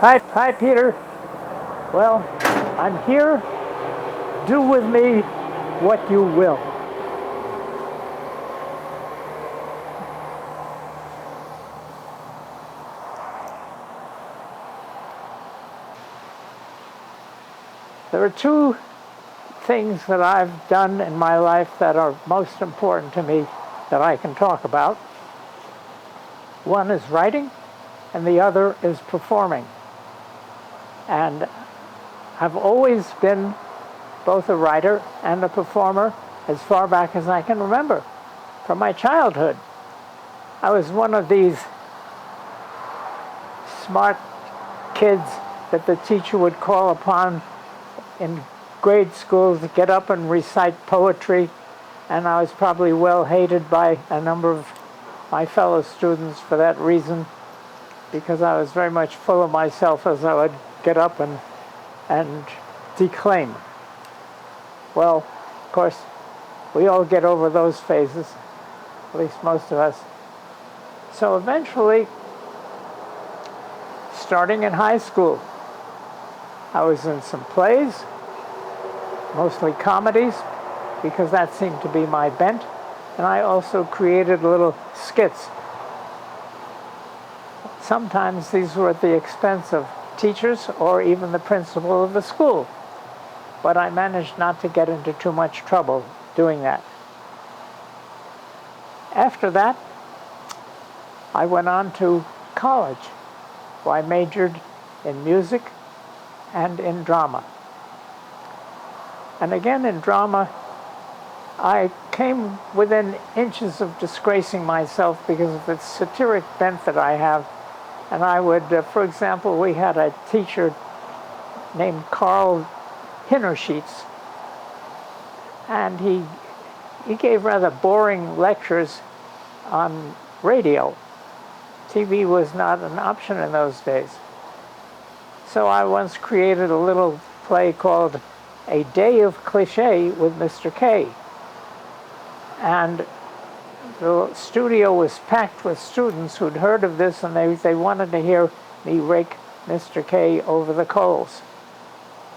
Hi, Peter. Well, I'm here. Do with me what you will. There are two things that I've done in my life that are most important to me that I can talk about. One is writing, and the other is performing. And I've always been both a writer and a performer as far back as I can remember, from my childhood. I was one of these smart kids that the teacher would call upon in grade school to get up and recite poetry, and I was probably well hated by a number of my fellow students for that reason, because I was very much full of myself as I would get up and declaim. Well, of course, we all get over those phases, at least most of us. So eventually, starting in high school, I was in some plays, mostly comedies, because that seemed to be my bent, and I also created little skits. Sometimes these were at the expense of teachers or even the principal of the school, but I managed not to get into too much trouble doing that. After that, I went on to college, where I majored in music and in drama. And again, in drama, I came within inches of disgracing myself because of the satiric bent that I have. And I would, for example, we had a teacher named Carl Hinnersheets, and he gave rather boring lectures on radio. TV was not an option in those days. So I once created a little play called A Day of Cliché with Mr. K. And the studio was packed with students who'd heard of this, and they wanted to hear me rake Mr. K over the coals.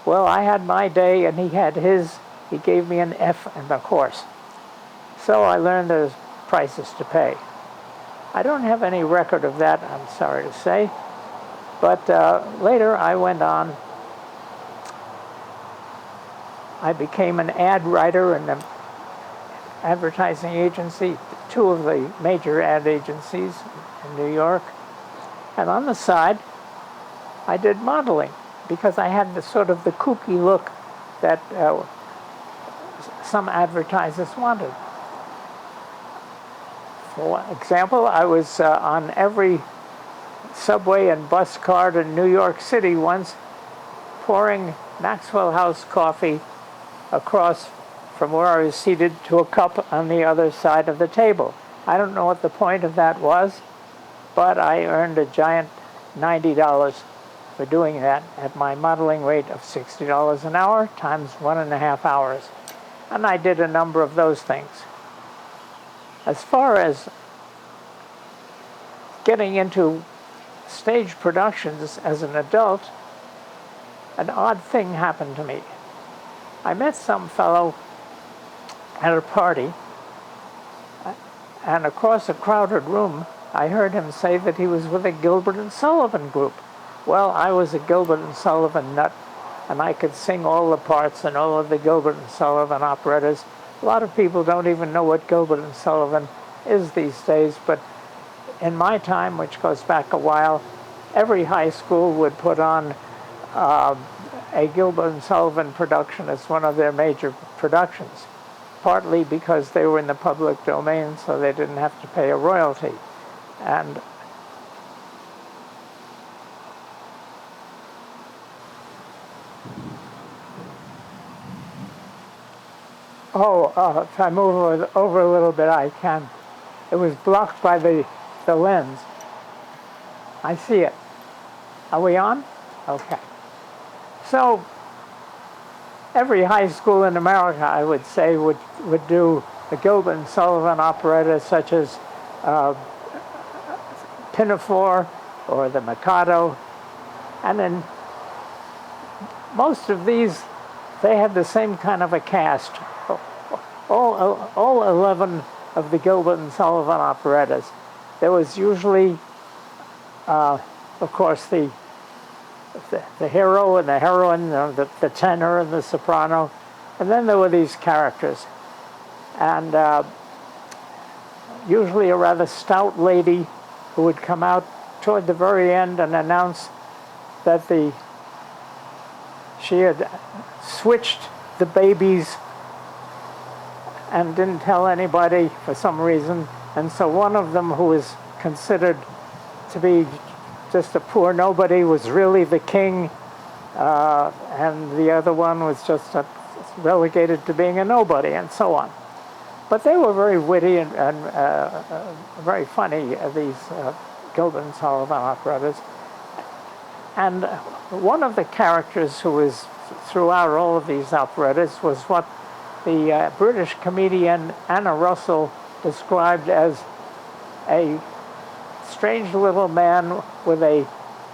Well, I had my day, and he had his. He gave me an F in the course. So I learned there's prices to pay. I don't have any record of that, I'm sorry to say. But later I went on. I became an ad writer in an advertising agency, two of the major ad agencies in New York. And on the side, I did modeling, because I had the sort of the kooky look that some advertisers wanted. For example, I was on every subway and bus card in New York City once, pouring Maxwell House coffee across from where I was seated to a cup on the other side of the table. I don't know what the point of that was, but I earned a giant $90 for doing that at my modeling rate of $60 an hour times 1.5 hours. And I did a number of those things. As far as getting into stage productions as an adult, an odd thing happened to me. I met some fellow at a party, and across a crowded room, I heard him say that he was with a Gilbert and Sullivan group. Well, I was a Gilbert and Sullivan nut, and I could sing all the parts in all of the Gilbert and Sullivan operettas. A lot of people don't even know what Gilbert and Sullivan is these days, but in my time, which goes back a while, every high school would put on a Gilbert and Sullivan production as one of their major productions, partly because they were in the public domain, so they didn't have to pay a royalty. And if I move over a little bit, I can. It was blocked by the lens. I see it. Are we on? Okay. So every high school in America, I would say, would do the Gilbert and Sullivan operetta, such as Pinafore or the Mikado. And in most of these, they had the same kind of a cast. All 11 of the Gilbert and Sullivan operettas. There was usually, of course, the hero and the heroine, the tenor and the soprano, and then there were these characters. And usually a rather stout lady who would come out toward the very end and announce that she had switched the babies and didn't tell anybody for some reason. And so one of them, who was considered to be just a poor nobody, was really the king, and the other one was just relegated to being a nobody, and so on. But they were very witty and very funny, these Gilbert and Sullivan operettas. And one of the characters who was throughout all of these operettas was what the British comedian Anna Russell described as a strange little man with a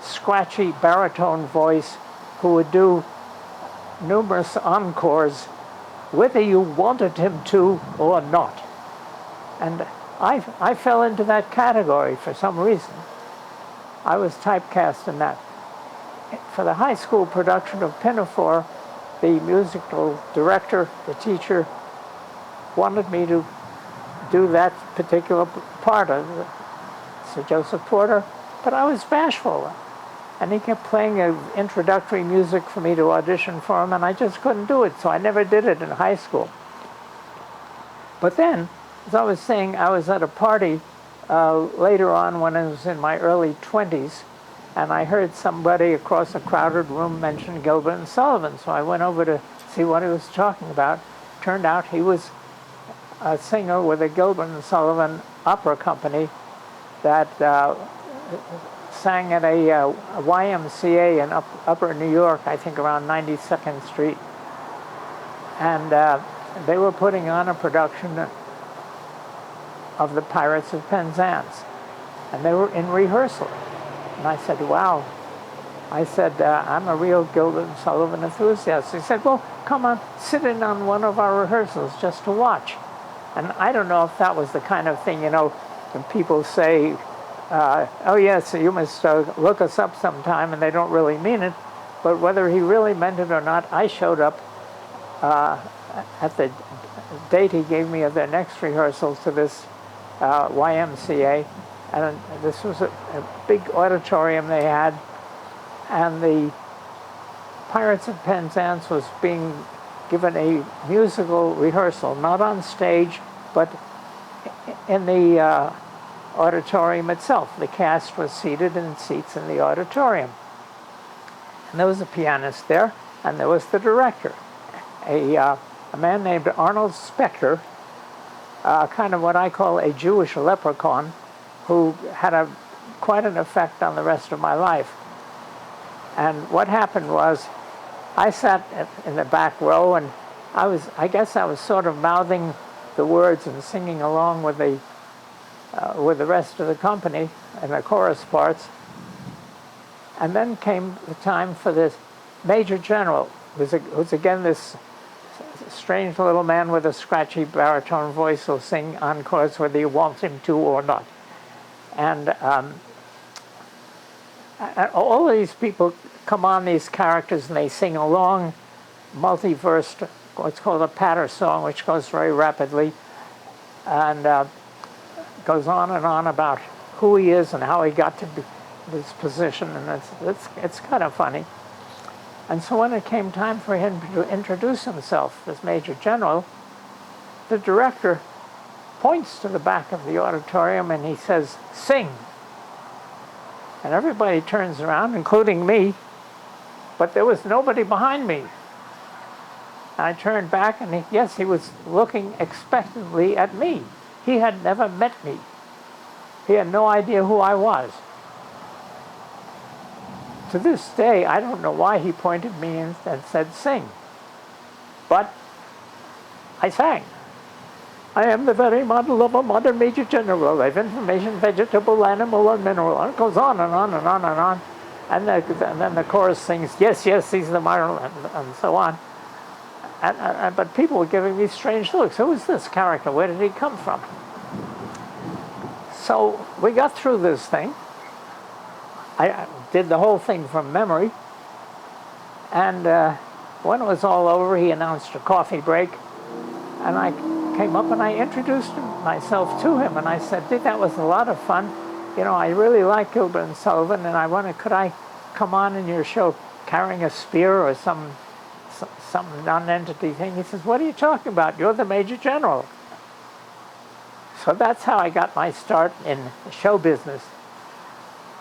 scratchy baritone voice who would do numerous encores whether you wanted him to or not. And I fell into that category for some reason. I was typecast in that. For the high school production of Pinafore, the musical director, the teacher, wanted me to do that particular part of Sir Joseph Porter, but I was bashful. And he kept playing introductory music for me to audition for him, and I just couldn't do it, so I never did it in high school. But then, as I was saying, I was at a party later on when I was in my early 20s, and I heard somebody across a crowded room mention Gilbert and Sullivan, so I went over to see what he was talking about. Turned out he was a singer with the Gilbert and Sullivan Opera Company that sang at a YMCA in Upper New York, I think around 92nd Street. And they were putting on a production of The Pirates of Penzance. And they were in rehearsal. And I said, wow. I said, I'm a real Gilbert and Sullivan enthusiast. He said, well, come on, sit in on one of our rehearsals just to watch. And I don't know if that was the kind of thing, when people say, oh yes, you must look us up sometime, and they don't really mean it. But whether he really meant it or not, I showed up at the date he gave me of their next rehearsal to this YMCA. And this was a big auditorium they had, and the Pirates of Penzance was being given a musical rehearsal, not on stage, but in the auditorium itself. The cast was seated in seats in the auditorium. And there was a pianist there, and there was the director, a man named Arnold Spector, kind of what I call a Jewish leprechaun, who had quite an effect on the rest of my life. And what happened was, I sat in the back row, and I guess I was sort of mouthing the words and singing along with the rest of the company and the chorus parts. And then came the time for this Major General, who was again this strange little man with a scratchy baritone voice who'll sing encores whether you want him to or not. And all of these people come on, these characters, and they sing a long, multi-versed, what's called a patter song, which goes very rapidly, and goes on and on about who he is and how he got to be this position, and it's kind of funny. And so when it came time for him to introduce himself as Major General, the director points to the back of the auditorium and he says, "Sing." And everybody turns around, including me, but there was nobody behind me. And I turned back, and he was looking expectantly at me. He had never met me. He had no idea who I was. To this day, I don't know why he pointed me and said, "Sing." But I sang. I am the very model of a modern Major General of information, vegetable, animal, and mineral. And it goes on and on and on and on. and then the chorus sings, yes, yes, he's the Marlin, and so on. But people were giving me strange looks. Who is this character? Where did he come from? So we got through this thing. I did the whole thing from memory. And when it was all over, he announced a coffee break. And I came up and I introduced myself to him. And I said, that was a lot of fun. You know, I really like Gilbert and Sullivan, and could I come on in your show carrying a spear or some non-entity thing? He says, what are you talking about? You're the Major General. So that's how I got my start in show business.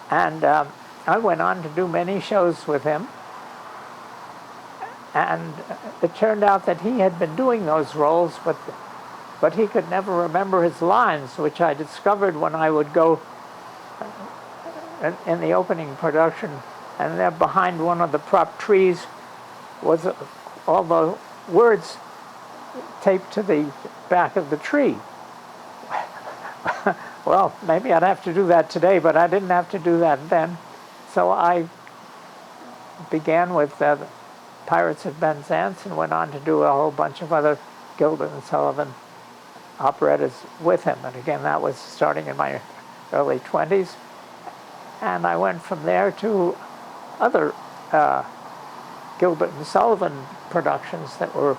And I went on to do many shows with him. And it turned out that he had been doing those roles, but he could never remember his lines, which I discovered when I would go in the opening production, and there behind one of the prop trees was all the words taped to the back of the tree. Well, maybe I'd have to do that today, but I didn't have to do that then. So I began with Pirates of Penzance and went on to do a whole bunch of other Gilbert and Sullivan operettas with him. And again, that was starting in my early 20s. And I went from there to other Gilbert and Sullivan productions that were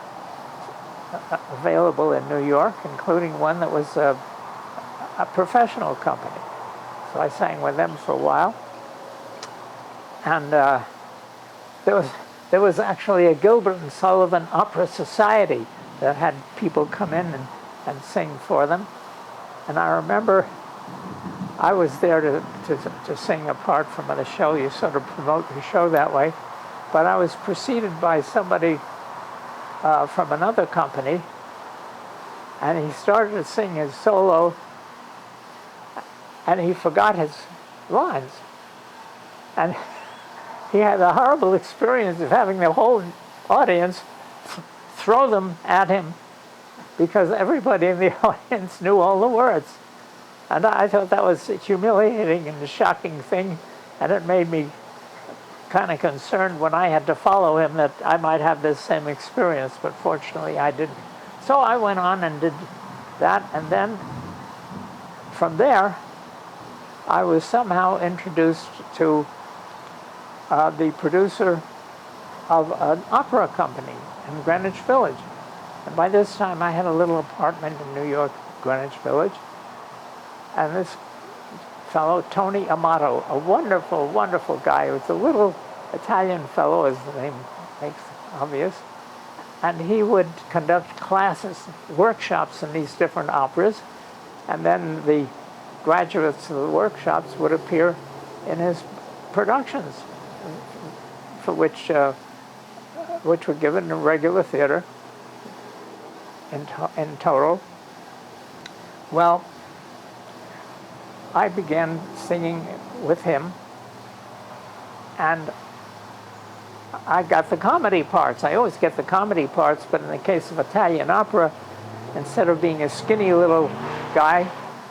available in New York, including one that was a professional company. So I sang with them for a while. And there was actually a Gilbert and Sullivan Opera Society that had people come in and sing for them. And I remember I was there to sing a part from the show. You sort of promote your show that way. But I was preceded by somebody from another company, and he started to sing his solo, and he forgot his lines. And he had a horrible experience of having the whole audience throw them at him because everybody in the audience knew all the words. And I thought that was a humiliating and a shocking thing, and it made me kind of concerned when I had to follow him that I might have this same experience, but fortunately I didn't. So I went on and did that, and then from there I was somehow introduced to the producer of an opera company in Greenwich Village. And by this time I had a little apartment in New York, Greenwich Village. And this fellow, Tony Amato, a wonderful, wonderful guy. He was a little Italian fellow, as the name makes obvious. And he would conduct classes, workshops in these different operas. And then the graduates of the workshops would appear in his productions, for which were given in regular theater in total. Well, I began singing with him, and I got the comedy parts. I always get the comedy parts, but in the case of Italian opera, instead of being a skinny little guy,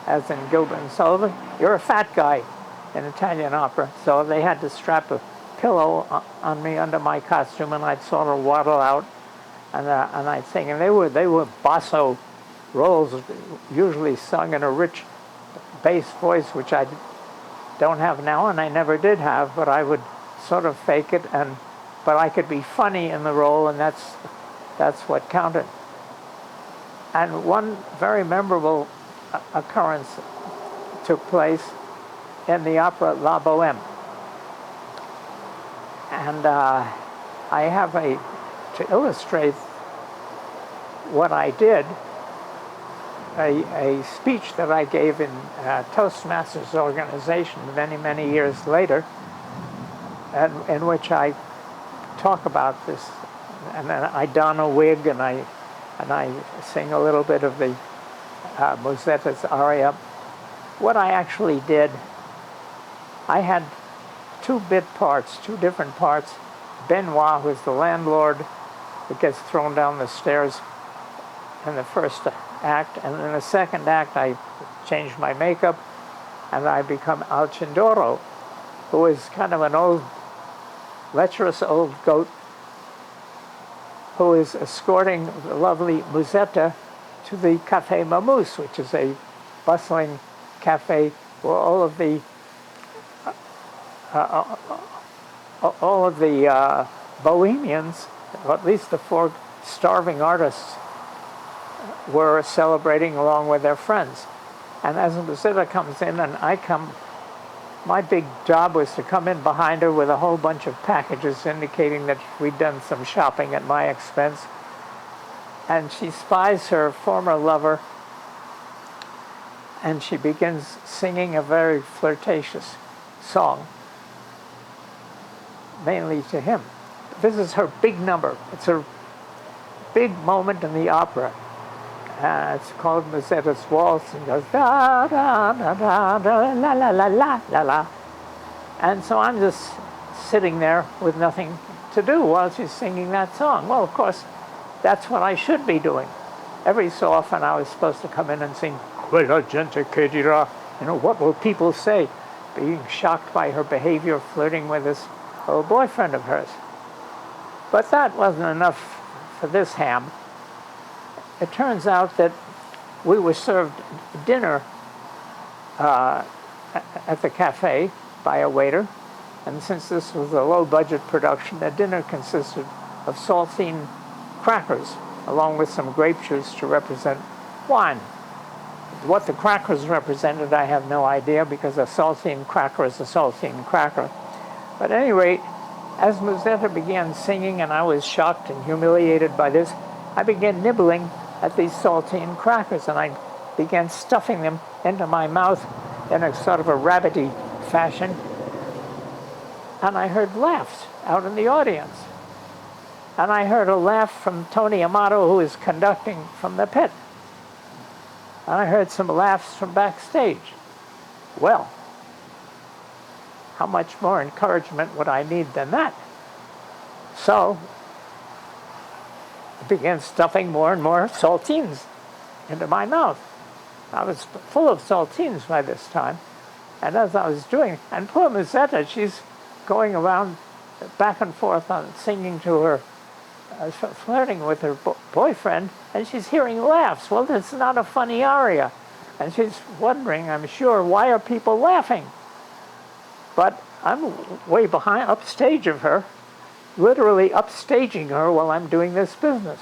as in Gilbert and Sullivan, you're a fat guy in Italian opera. So they had to strap a pillow on me under my costume, and I'd sort of waddle out, and I'd sing. And they were basso roles, usually sung in a rich bass voice, which I don't have now, and I never did have, but I would sort of fake it, but I could be funny in the role, and that's what counted. And one very memorable occurrence took place in the opera La Bohème. And I have to illustrate what I did, a speech that I gave in Toastmasters organization many, many years later, and in which I talk about this, and then I don a wig and I sing a little bit of the Musetta's aria. What I actually did, I had two different parts. Benoit, who's the landlord who gets thrown down the stairs in the first act, and in the second act I changed my makeup and I become Alcindoro. who is kind of an old, lecherous old goat, who is escorting the lovely Musetta to the Café Mamousse, which is a bustling cafe where all of the bohemians, or at least the 4 starving artists, were celebrating along with their friends. And as Musetta comes in and I come, my big job was to come in behind her with a whole bunch of packages indicating that we'd done some shopping at my expense. And she spies her former lover, and she begins singing a very flirtatious song, mainly to him. This is her big number. It's her big moment in the opera. It's called Musetta's Waltz, and goes da da da da da la la la la la la. And so I'm just sitting there with nothing to do while she's singing that song. Well, of course, that's what I should be doing. Every so often I was supposed to come in and sing, Quella gente che dirà, what will people say? Being shocked by her behavior, flirting with this old boyfriend of hers. But that wasn't enough for this ham. It turns out that we were served dinner at the cafe by a waiter, and since this was a low-budget production, the dinner consisted of saltine crackers, along with some grape juice to represent wine. What the crackers represented, I have no idea, because a saltine cracker is a saltine cracker. But at any rate, as Musetta began singing, and I was shocked and humiliated by this, I began nibbling at these saltine crackers, and I began stuffing them into my mouth in a sort of a rabbity fashion. And I heard laughs out in the audience. And I heard a laugh from Tony Amato, who is conducting from the pit. And I heard some laughs from backstage. Well, how much more encouragement would I need than that? So I began stuffing more and more saltines into my mouth. I was full of saltines by this time. And as I was doing, and poor Musetta, she's going around back and forth on singing to her, flirting with her boyfriend, and she's hearing laughs. Well, it's not a funny aria. And she's wondering, I'm sure, why are people laughing? But I'm way behind, upstage of her, literally upstaging her while I'm doing this business.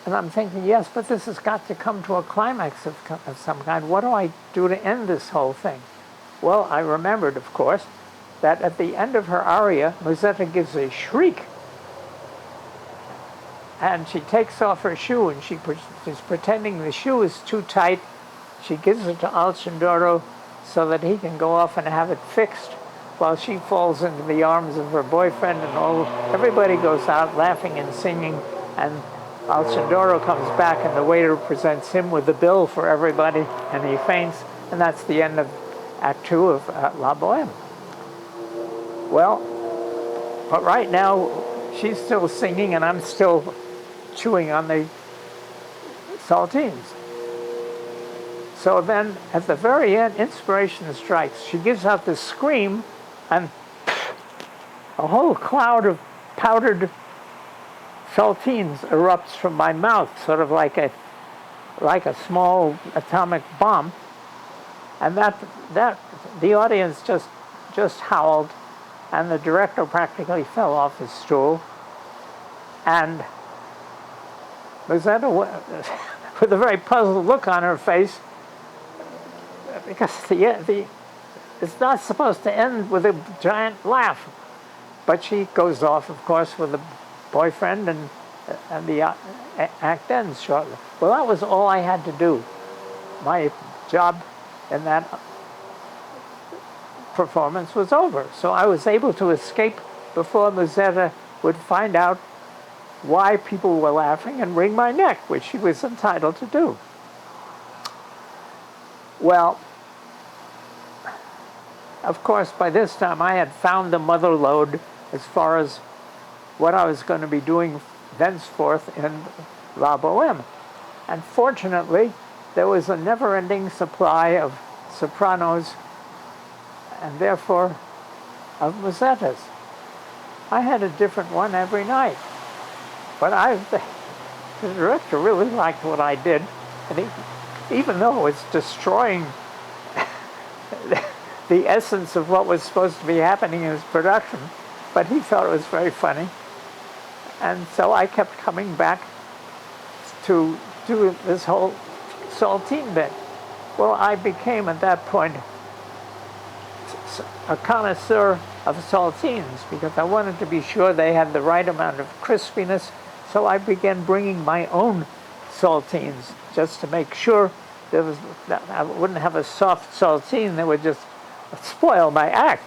And I'm thinking, yes, but this has got to come to a climax of some kind. What do I do to end this whole thing? Well, I remembered, of course, that at the end of her aria, Musetta gives a shriek. And she takes off her shoe, and she's pretending the shoe is too tight. She gives it to Alcindoro so that he can go off and have it fixed, while she falls into the arms of her boyfriend, and everybody goes out laughing and singing, and Alcindoro comes back, and the waiter presents him with the bill for everybody, and he faints, and that's the end of Act 2 of La Boheme. Well, but right now, she's still singing, and I'm still chewing on the saltines. So then, at the very end, inspiration strikes. She gives out this scream, and a whole cloud of powdered saltines erupts from my mouth, sort of like a small atomic bomb. And that the audience just howled, and the director practically fell off his stool. And Musetta, with a very puzzled look on her face, because it's not supposed to end with a giant laugh. But she goes off, of course, with the boyfriend, and the act ends shortly. Well, that was all I had to do. My job in that performance was over. So I was able to escape before Musetta would find out why people were laughing and wring my neck, which she was entitled to do. Well, of course, by this time I had found the mother lode as far as what I was going to be doing thenceforth in La Boheme. And fortunately, there was a never-ending supply of sopranos and therefore of mosettas. I had a different one every night, but the director really liked what I did, and even though it's destroying the essence of what was supposed to be happening in his production, but he thought it was very funny. And so I kept coming back to do this whole saltine bit. Well, I became at that point a connoisseur of saltines because I wanted to be sure they had the right amount of crispiness. So I began bringing my own saltines just to make sure that I wouldn't have a soft saltine that would just spoil my act.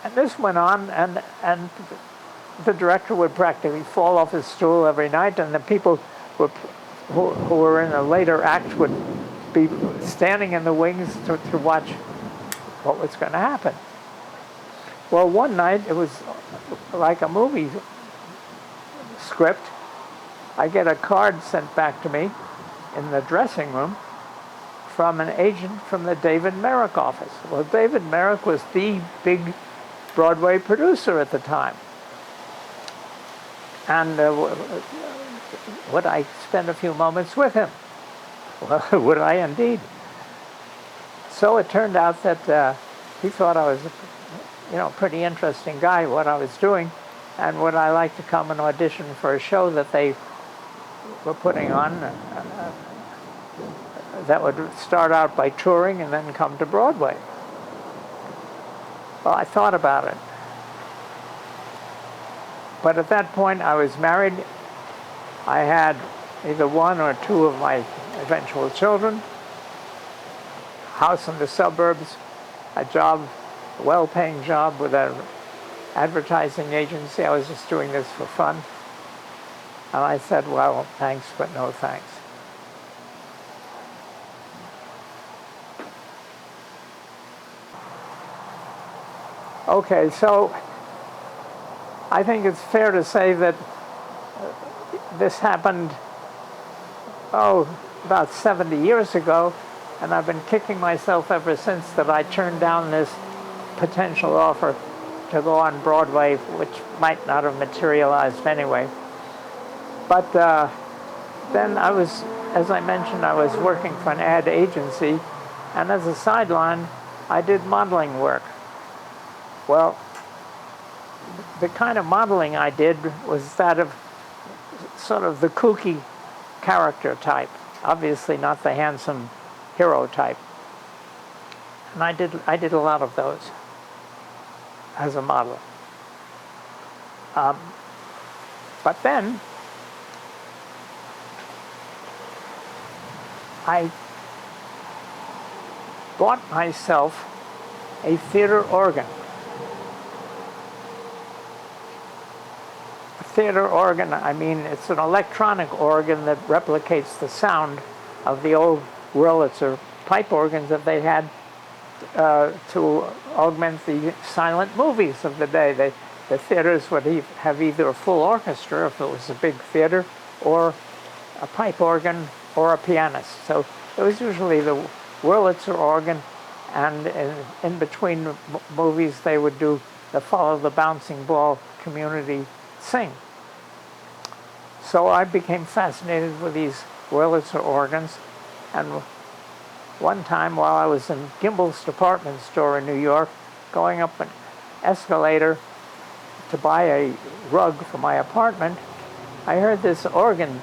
And this went on, and the director would practically fall off his stool every night, and the people who were in a later act would be standing in the wings to watch what was going to happen. Well, one night, it was like a movie script. I get a card sent back to me in the dressing room from an agent from the David Merrick office. Well, David Merrick was the big Broadway producer at the time. And would I spend a few moments with him? Well, would I indeed? So it turned out that he thought I was a pretty interesting guy, what I was doing, and would I like to come and audition for a show that they were putting on that would start out by touring and then come to Broadway. Well, I thought about it. But at that point, I was married. I had either one or two of my eventual children, house in the suburbs, a job, a well-paying job with an advertising agency. I was just doing this for fun. And I said, well, thanks, but no thanks. Okay, so I think it's fair to say that this happened, about 70 years ago, and I've been kicking myself ever since that I turned down this potential offer to go on Broadway, which might not have materialized anyway. But then I was, as I mentioned, I was working for an ad agency, and as a sideline, I did modeling work. Well, the kind of modeling I did was that of sort of the kooky character type, obviously not the handsome hero type. And I did a lot of those as a model. But then I bought myself a theater organ. Theater organ, I mean, it's an electronic organ that replicates the sound of the old Wurlitzer pipe organs that they had to augment the silent movies of the day. The theaters would have either a full orchestra, if it was a big theater, or a pipe organ or a pianist. So it was usually the Wurlitzer organ, and in between movies they would do the Follow the Bouncing Ball community sing. So I became fascinated with these Wurlitzer organs, and one time while I was in Gimbel's department store in New York, going up an escalator to buy a rug for my apartment, I heard this organ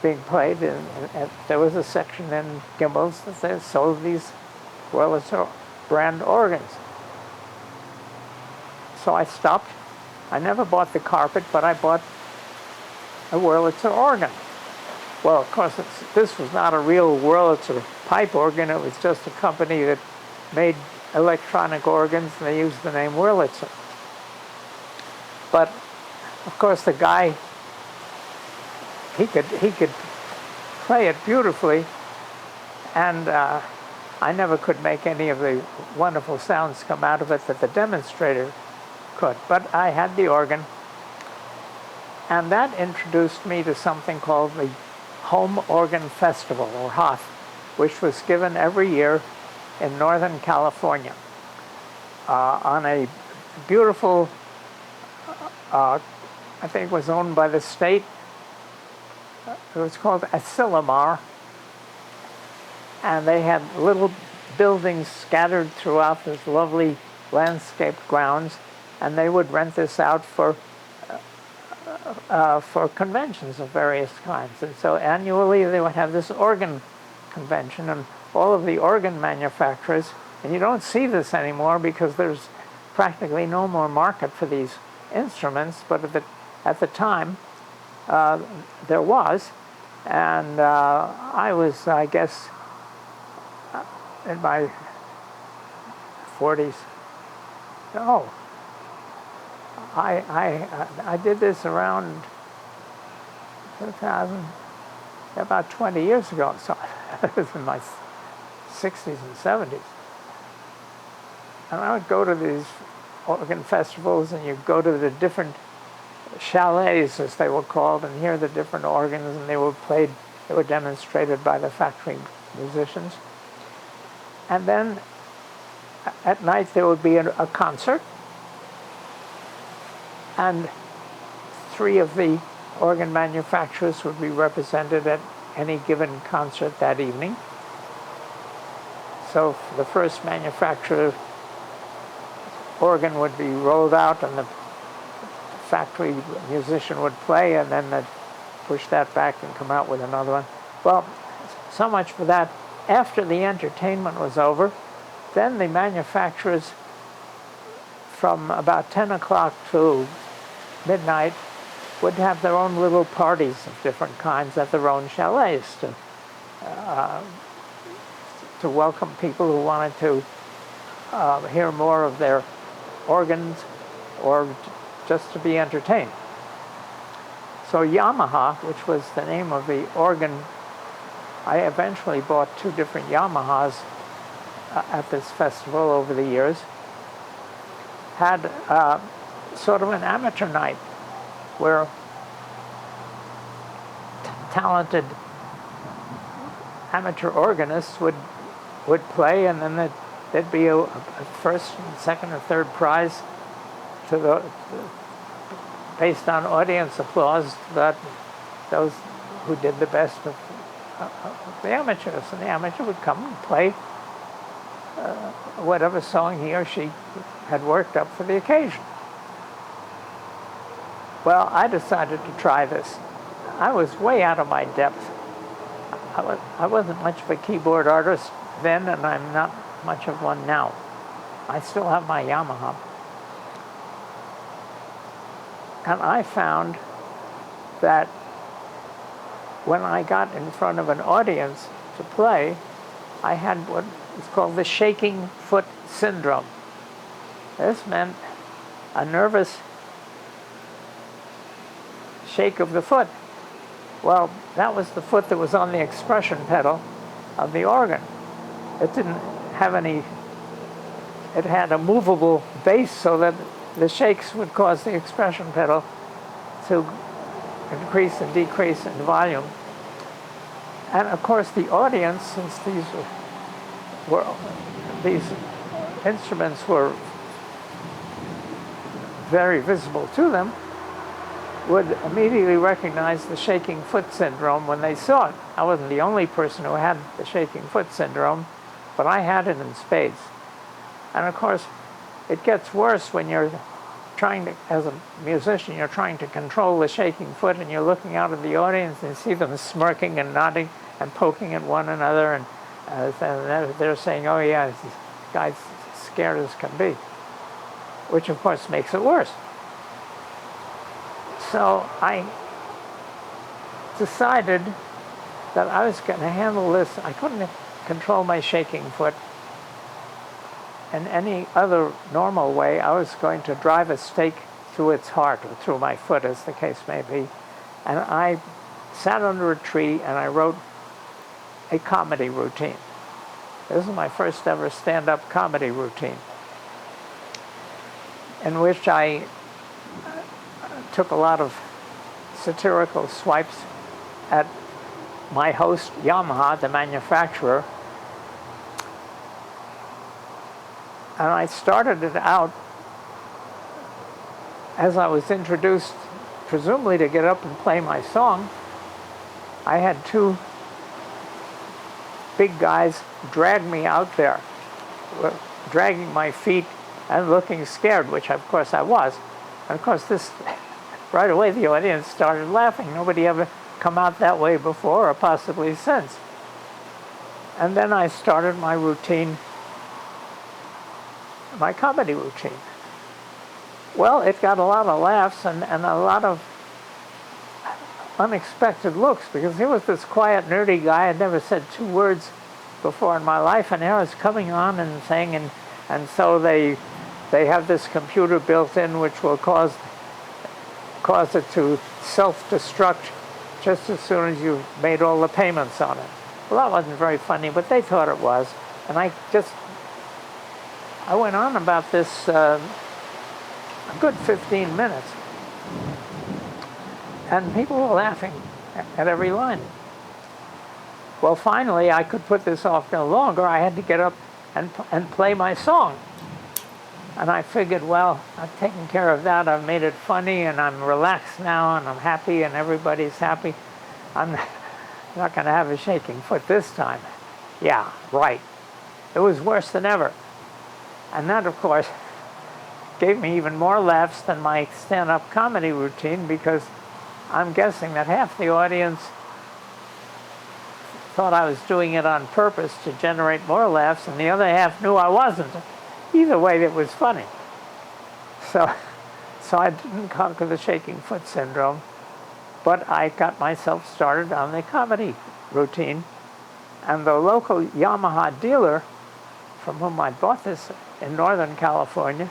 being played, and there was a section in Gimbel's that they sold these Wurlitzer brand organs. So I stopped. I never bought the carpet, but I bought a Wurlitzer organ. Well, of course, this was not a real Wurlitzer pipe organ. It was just a company that made electronic organs, and they used the name Wurlitzer. But, of course, the guy, he could play it beautifully, and I never could make any of the wonderful sounds come out of it that the demonstrator could. But I had the organ, and that introduced me to something called the Home Organ Festival, or HOF, which was given every year in Northern California on a beautiful, I think it was owned by the state. It was called Asilomar, and they had little buildings scattered throughout this lovely landscaped grounds, and they would rent this out for conventions of various kinds. And so annually they would have this organ convention, and all of the organ manufacturers, and you don't see this anymore because there's practically no more market for these instruments, but at the time there was, and I was, I guess, in my 40s. Oh, I did this around 2000, about 20 years ago, so I was in my 60s and 70s. And I would go to these organ festivals, and you'd go to the different chalets, as they were called, and hear the different organs, and they were played, they were demonstrated by the factory musicians. And then at night there would be a concert, and 3 of the organ manufacturers would be represented at any given concert that evening. So the first manufacturer organ would be rolled out, and the factory musician would play, and then they'd push that back and come out with another one. Well, so much for that. After the entertainment was over, then the manufacturers, from about 10 o'clock to midnight, would have their own little parties of different kinds at their own chalets to welcome people who wanted to hear more of their organs or just to be entertained. So Yamaha, which was the name of the organ, I eventually bought 2 different Yamahas at this festival over the years, had sort of an amateur night where talented amateur organists would play, and then there'd be a first, and second, or third prize based on audience applause, that those who did the best of the amateurs, and the amateur would come and play whatever song he or she had worked up for the occasion. Well, I decided to try this. I was way out of my depth. I wasn't much of a keyboard artist then, and I'm not much of one now. I still have my Yamaha. And I found that when I got in front of an audience to play, I had what is called the shaking foot syndrome. This meant a nervous shake of the foot. Well, that was the foot that was on the expression pedal of the organ. It didn't have any, it had a movable base so that the shakes would cause the expression pedal to increase and decrease in volume. And of course the audience, since these instruments were very visible to them, would immediately recognize the shaking foot syndrome when they saw it. I wasn't the only person who had the shaking foot syndrome, but I had it in spades. And of course, it gets worse when you're trying to, as a musician, you're trying to control the shaking foot, and you're looking out at the audience and see them smirking and nodding and poking at one another, and they're saying, oh yeah, this guy's scared as can be, which of course makes it worse. So I decided that I was going to handle this. I couldn't control my shaking foot in any other normal way. I was going to drive a stake through its heart, or through my foot, as the case may be. And I sat under a tree and I wrote a comedy routine. This is my first ever stand-up comedy routine, in which I took a lot of satirical swipes at my host, Yamaha, the manufacturer, And I started it out as I was introduced, presumably to get up and play my song. I had two big guys drag me out there, dragging my feet and looking scared, which of course I was. And of course this, right away the audience started laughing. Nobody ever come out that way before or possibly since. And then I started my routine, my comedy routine. Well, it got a lot of laughs and a lot of unexpected looks, because here was this quiet, nerdy guy. I'd never said two words before in my life, and here I was coming on and saying, and so they have this computer built in which will cause it to self-destruct just as soon as you've made all the payments on it. Well, that wasn't very funny, but they thought it was. And I went on about this a good 15 minutes. And people were laughing at every line. Well, finally, I could put this off no longer. I had to get up and play my song. And I figured, well, I've taken care of that. I've made it funny, and I'm relaxed now, and I'm happy, and everybody's happy. I'm not going to have a shaking foot this time. Yeah, right. It was worse than ever. And that, of course, gave me even more laughs than my stand-up comedy routine, because I'm guessing that half the audience thought I was doing it on purpose to generate more laughs, and the other half knew I wasn't. Either way, it was funny. So I didn't conquer the shaking foot syndrome, but I got myself started on the comedy routine. And the local Yamaha dealer from whom I bought this in Northern California,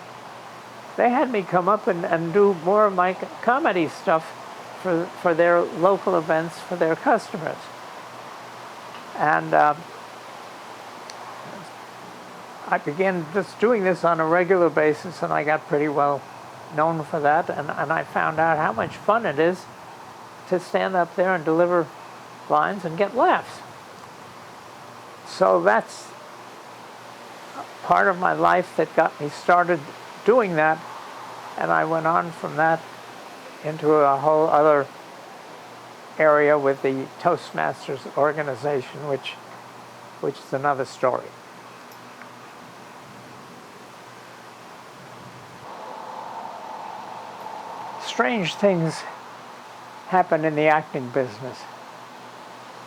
they had me come up and do more of my comedy stuff for their local events for their customers. And I began just doing this on a regular basis, and I got pretty well known for that. And I found out how much fun it is to stand up there and deliver lines and get laughs. So that's part of my life that got me started doing that. And I went on from that into a whole other area with the Toastmasters organization, which is another story. Strange things happen in the acting business.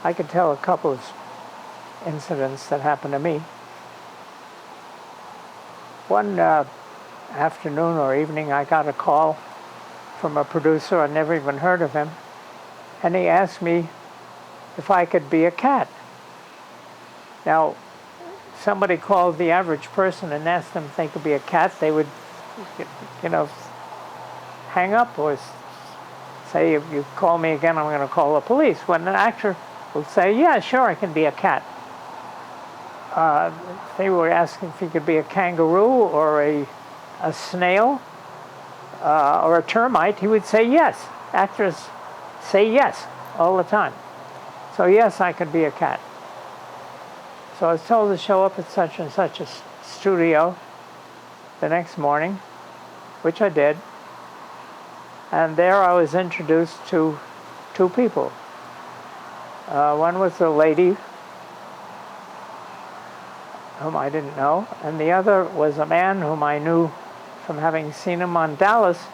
I could tell a couple of incidents that happened to me. One afternoon or evening, I got a call from a producer. I'd never even heard of him. And he asked me if I could be a cat. Now, somebody called the average person and asked them if they could be a cat, they would, hang up or say, if you call me again, I'm going to call the police. When an actor will say, yeah, sure, I can be a cat. They were asking if he could be a kangaroo or a snail or a termite, he would say yes. Actors say yes all the time. So yes, I could be a cat. So I was told to show up at such and such a studio the next morning, which I did. And there I was introduced to two people. One was a lady whom I didn't know, and the other was a man whom I knew from having seen him on Dallas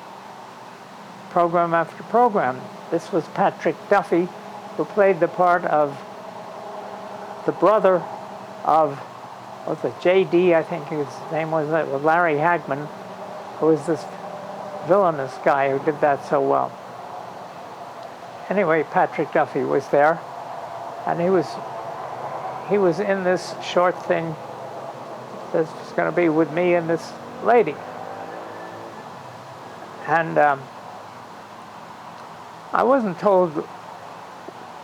program after program. This was Patrick Duffy, who played the part of the brother of, what's it, J.D., I think his name was Larry Hagman, who was this villainous guy who did that so well. Anyway, Patrick Duffy was there, and he was in this short thing that's going to be with me and this lady. And I wasn't told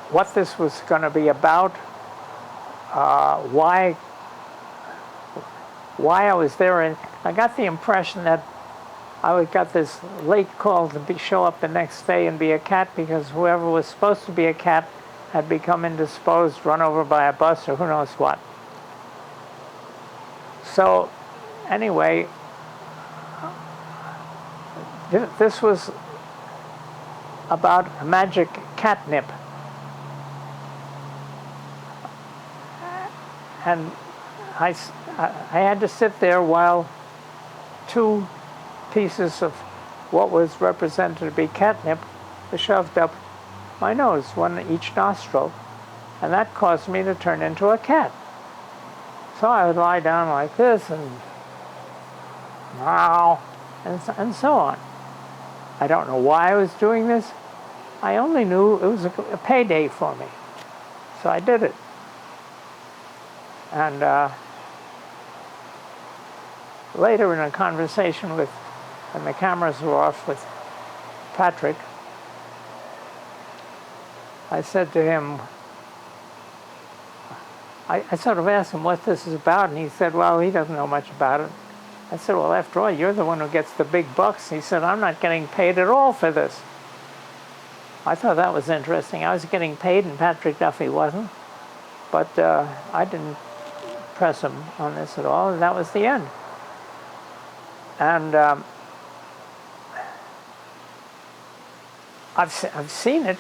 what this was going to be about, why I was there, and I got the impression that I got this late call to show up the next day and be a cat because whoever was supposed to be a cat had become indisposed, run over by a bus, or who knows what. So anyway, this was about magic catnip. And I had to sit there while two pieces of what was represented to be catnip were shoved up my nose, one in each nostril, and that caused me to turn into a cat. So I would lie down like this and meow, and so on. I don't know why I was doing this. I only knew it was a payday for me. So I did it. And later in a conversation with, when the cameras were off with Patrick, I said to him, I sort of asked him what this is about, and he said, well, he doesn't know much about it. I said, well, after all, you're the one who gets the big bucks. He said, I'm not getting paid at all for this. I thought that was interesting. I was getting paid and Patrick Duffy wasn't. But I didn't press him on this at all, and that was the end. And I've seen it.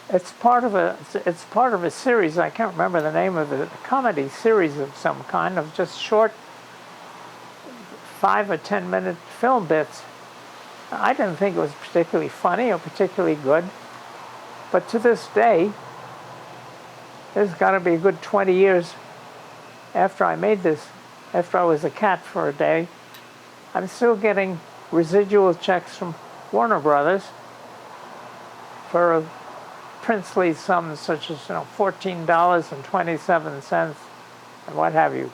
It's part of a series. I can't remember the name of it. A comedy series of some kind, of just short 5 or 10 minute film bits. I didn't think it was particularly funny or particularly good, but to this day, there's got to be a good 20 years after I made this, after I was a cat for a day, I'm still getting residual checks from Warner Brothers for princely sums such as $14.27 and what have you.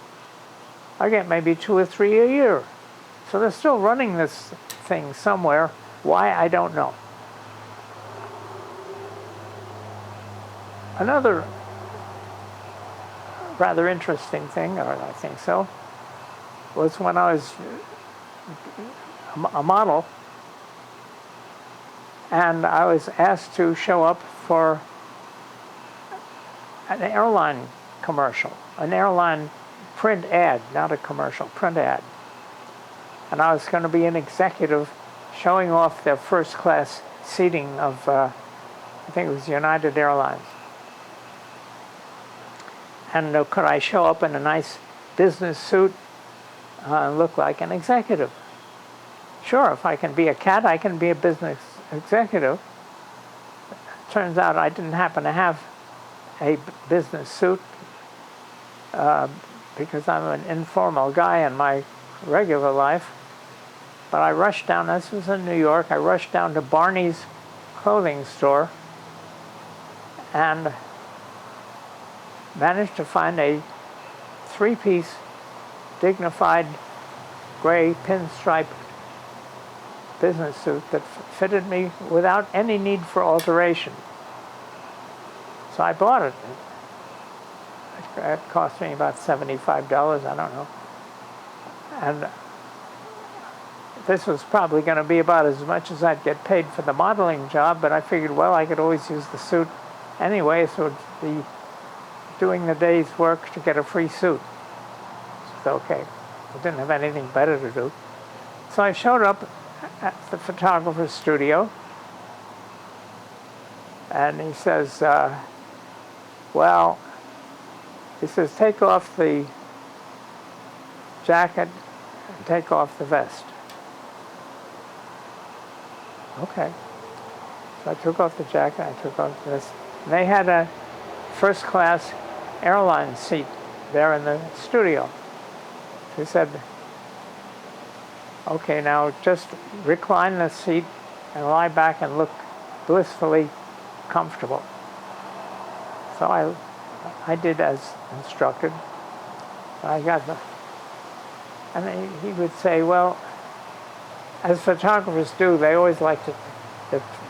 I get maybe 2 or 3 a year. So they're still running this thing somewhere. Why, I don't know. Another rather interesting thing, or I think so, was when I was a model and I was asked to show up for an airline commercial, an airline print ad, not a commercial, print ad. And I was going to be an executive showing off their first class seating of, I think it was United Airlines. And could I show up in a nice business suit and look like an executive? Sure, if I can be a cat, I can be a business executive. Turns out I didn't happen to have a business suit because I'm an informal guy in my regular life. But I rushed down, this was in New York, I rushed down to Barney's clothing store and managed to find a 3-piece dignified gray pinstripe business suit that fitted me without any need for alteration. So I bought it. It cost me about $75, I don't know. And this was probably going to be about as much as I'd get paid for the modeling job, but I figured, well, I could always use the suit anyway, so it'd be doing the day's work to get a free suit. It's okay. I didn't have anything better to do. So I showed up at the photographer's studio, and he says, well, he says, take off the jacket and take off the vest. Okay. So I took off the jacket, I took off the vest. And they had a first-class airline seat there in the studio. He said, okay, now just recline the seat and lie back and look blissfully comfortable. So I did as instructed. I got the, and he would say, well, as photographers do, they always like to,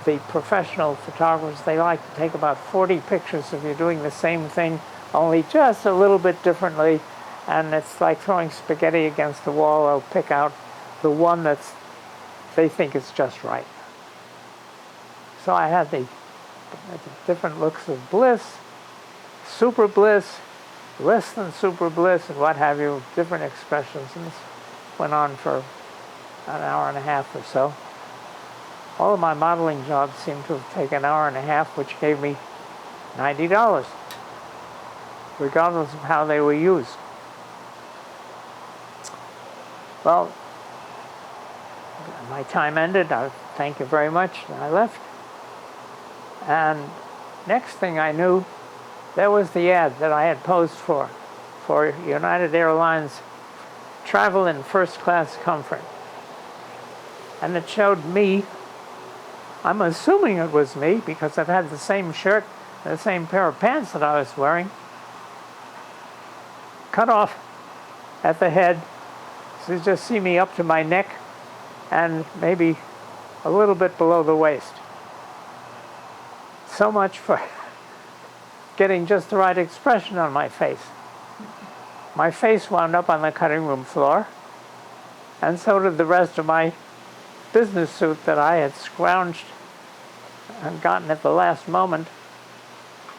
the professional photographers, they like to take about 40 pictures of you doing the same thing, only just a little bit differently, and it's like throwing spaghetti against the wall. They'll pick out the one that's they think is just right. So I had the different looks of bliss, super bliss, less than super bliss, and what have you, different expressions. And this went on for an hour and a half or so. All of my modeling jobs seemed to have taken an hour and a half, which gave me $90, regardless of how they were used. Well, my time ended. Thank you very much. And I left. And next thing I knew, there was the ad that I had posed for United Airlines travel in first class comfort. And it showed me, I'm assuming it was me because it had the same shirt and the same pair of pants that I was wearing, cut off at the head, so you just see me up to my neck and maybe a little bit below the waist. So much for getting just the right expression on my face. My face wound up on the cutting room floor, and so did the rest of my business suit that I had scrounged and gotten at the last moment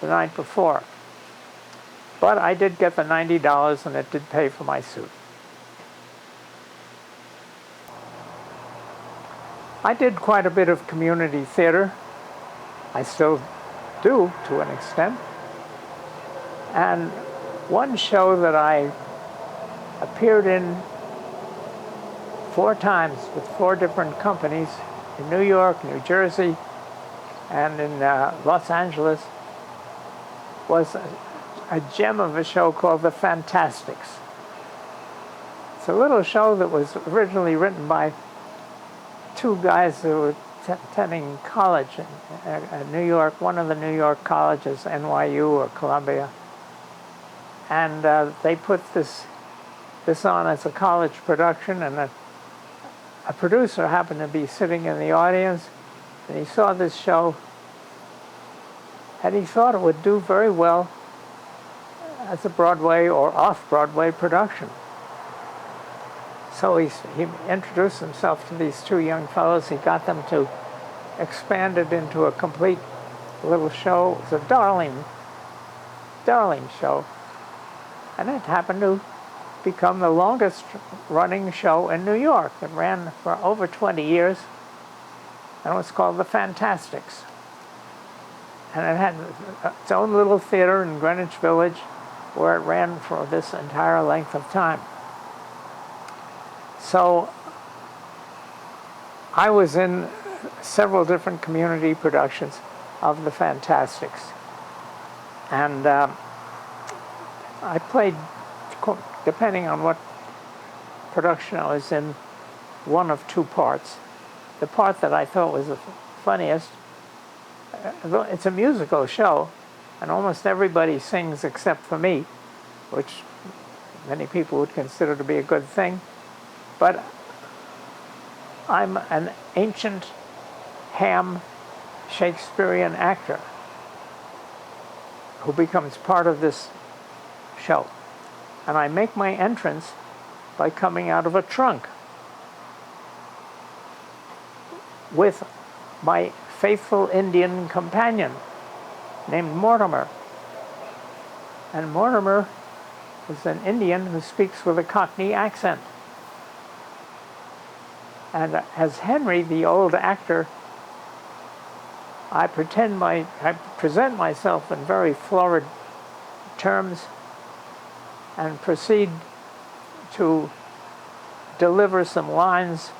the night before. But I did get the $90, and it did pay for my suit. I did quite a bit of community theater. I still do, to an extent. And one show that I appeared in 4 times with 4 different companies in New York, New Jersey, and in Los Angeles was a gem of a show called The Fantastics. It's a little show that was originally written by 2 guys who were attending college in New York, one of the New York colleges, NYU or Columbia. And they put this on as a college production, and a producer happened to be sitting in the audience, and he saw this show, and he thought it would do very well as a Broadway or off-Broadway production. So he introduced himself to these 2 young fellows. He got them to expand it into a complete little show. It was a darling show. And it happened to become the longest running show in New York. It ran for over 20 years, and it was called The Fantastics. And it had its own little theater in Greenwich Village where it ran for this entire length of time. So I was in several different community productions of The Fantastics. And I played, depending on what production I was in, one of 2 parts. The part that I thought was the funniest, it's a musical show, and almost everybody sings except for me, which many people would consider to be a good thing. But I'm an ancient ham Shakespearean actor who becomes part of this show. And I make my entrance by coming out of a trunk with my faithful Indian companion named Mortimer. And Mortimer is an Indian who speaks with a Cockney accent. And as Henry, the old actor, I present myself in very florid terms and proceed to deliver some lines.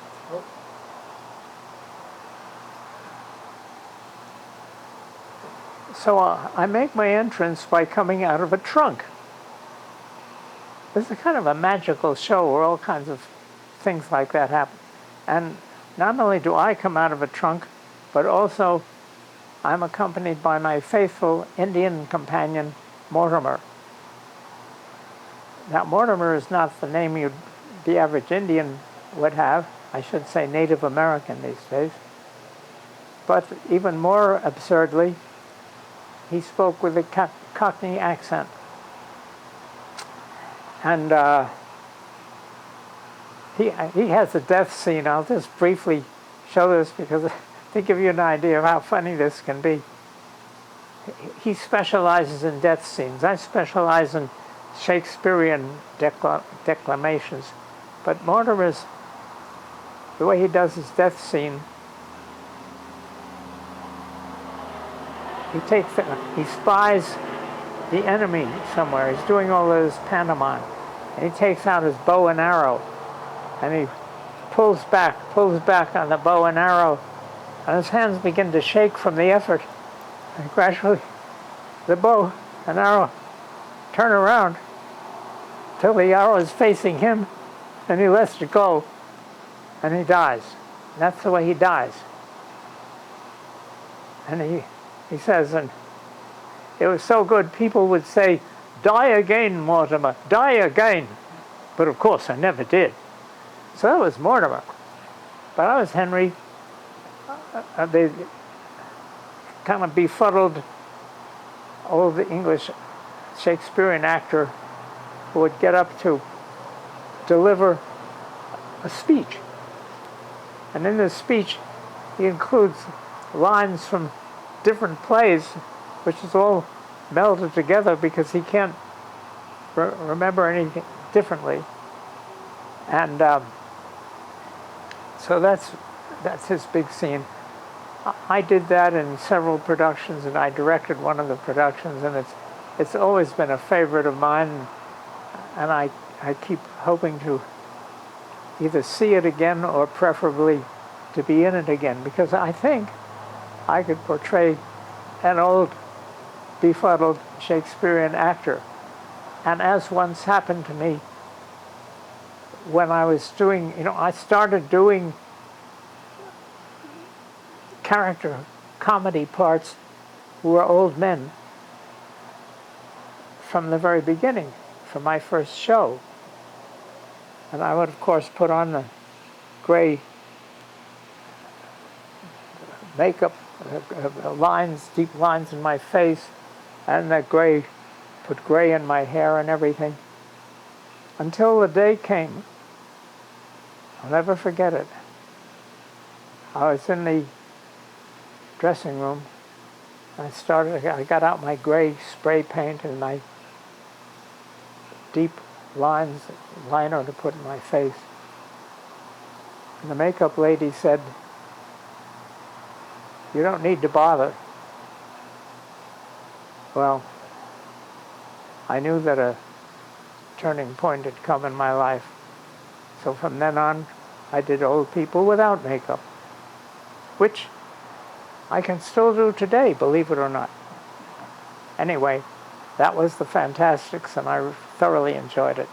So I make my entrance by coming out of a trunk. This is kind of a magical show where all kinds of things like that happen. And not only do I come out of a trunk, but also I'm accompanied by my faithful Indian companion, Mortimer. Now, Mortimer is not the name the average Indian would have. I should say Native American these days. But even more absurdly, he spoke with a Cockney accent. And he has a death scene. I'll just briefly show this because to give you an idea of how funny this can be. He specializes in death scenes. I specialize in Shakespearean declamations. But Mortimer's, the way he does his death scene, he spies the enemy somewhere. He's doing all this pantomime. And he takes out his bow and arrow, and he pulls back on the bow and arrow, and his hands begin to shake from the effort. And gradually, the bow and arrow turn around till the arrow is facing him, and he lets it go, and he dies. And that's the way he dies. And he says, and it was so good, people would say, "Die again, Mortimer, die again." But of course, I never did. So that was Mortimer. But I was Henry, the kind of befuddled old English Shakespearean actor who would get up to deliver a speech. And in this speech, he includes lines from different plays, which is all melded together because he can't remember anything differently. And so that's his big scene. I did that in several productions, and I directed one of the productions, and it's always been a favorite of mine, and I keep hoping to either see it again or preferably to be in it again, because I think I could portray an old, befuddled Shakespearean actor. And as once happened to me when I was doing, I started doing character comedy parts who were old men from the very beginning, from my first show. And I would, of course, put on the gray makeup, lines, deep lines in my face, and put gray in my hair and everything. Until the day came, I'll never forget it. I was in the dressing room. I got out my gray spray paint and my deep liner to put in my face. And the makeup lady said, "You don't need to bother." Well, I knew that a turning point had come in my life. So from then on, I did old people without makeup, which I can still do today, believe it or not. Anyway, that was the Fantastics, and I thoroughly enjoyed it.